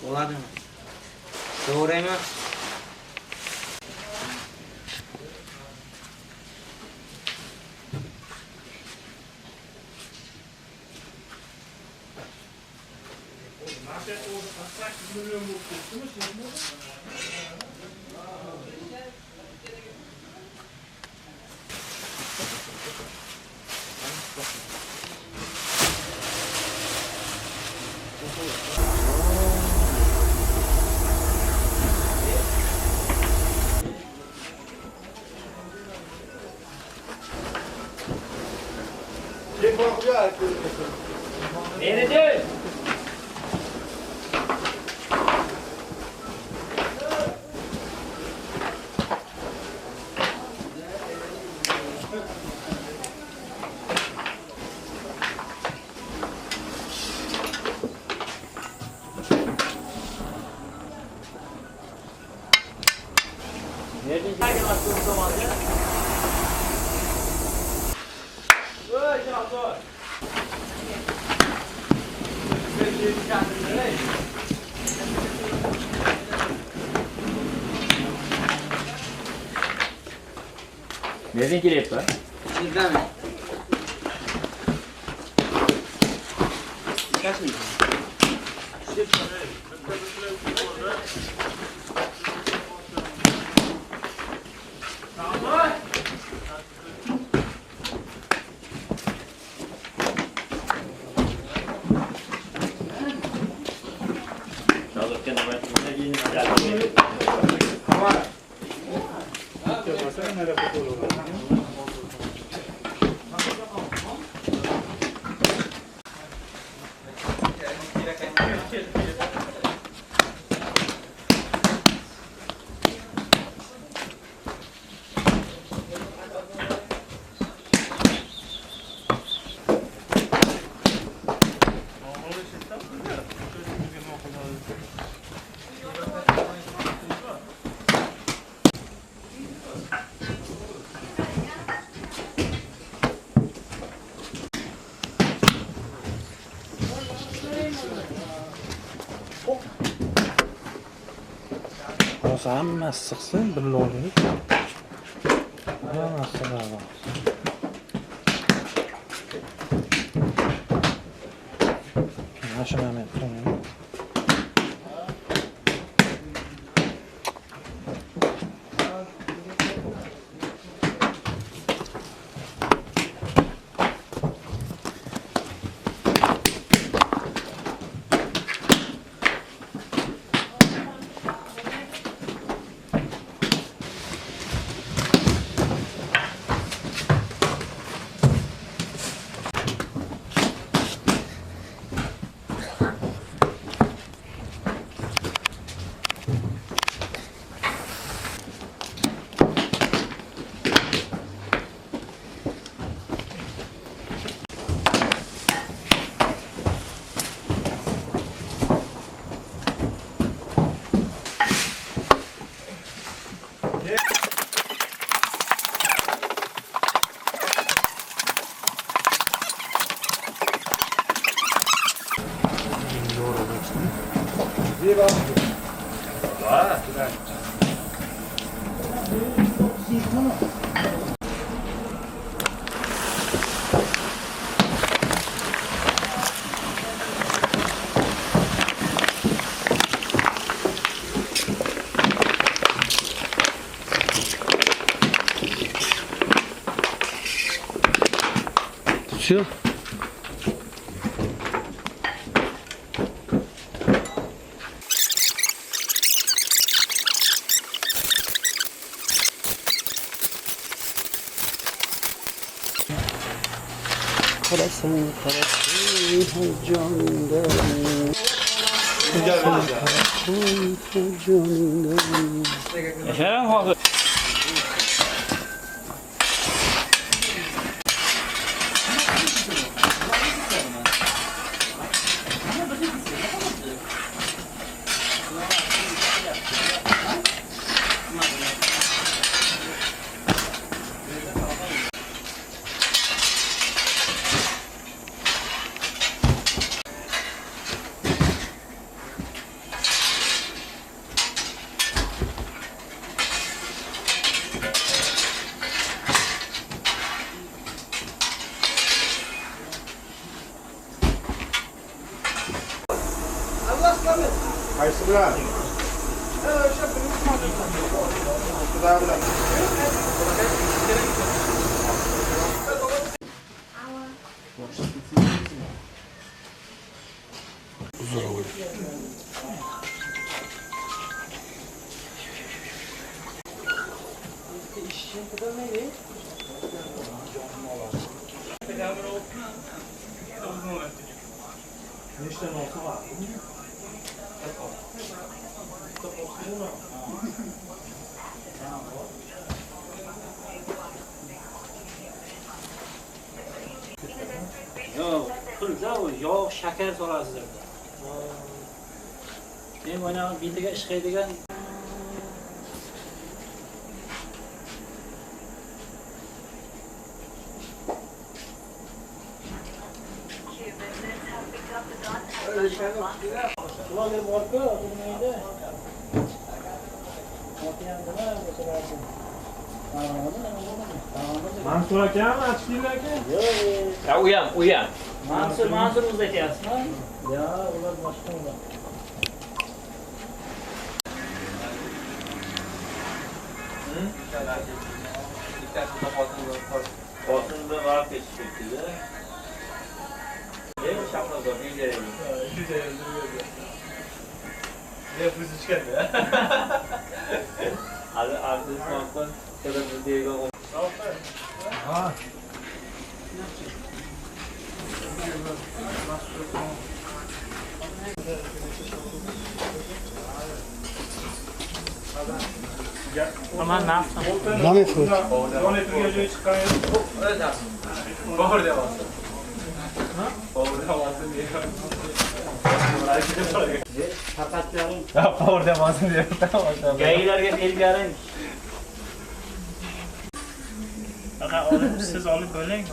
Oladimi? To'g'rimi? Nerede? Nereden geldi aslında zaman ya? Oy, canım. Nereden gelip var? Sizden mi? Kaç mı? Hamma issiqsin bilo'lik. Hammasi bor. Mashinani qo'yaman. Все. Karasın canında. Efendim abi. Qaysi bilan? Xudo bilan. Здорово. Nechta nosi var? Yo'q, pulda u yog', shakar solasizlar. Men mana bitiga ishlaydigan ularga borku, bilmaydi. Mansur akam achkiylar aka. Ya uyam. Mansur uzatyapsizmi? Ya, ular boshqa ular. Xotinda borib ketishibdi. Shahnoza Ne fizikada? hali artist maqton televiziyaga Ha. aman nafsan. Nima qilib? Ona turga joy chiqqan edi. Bor deyapti. Ha? Bor deyapti. Faqat yarim Ha, bor deyapti deyapti. gaylarga belgaring. Faqat olib siz olib bo'ling.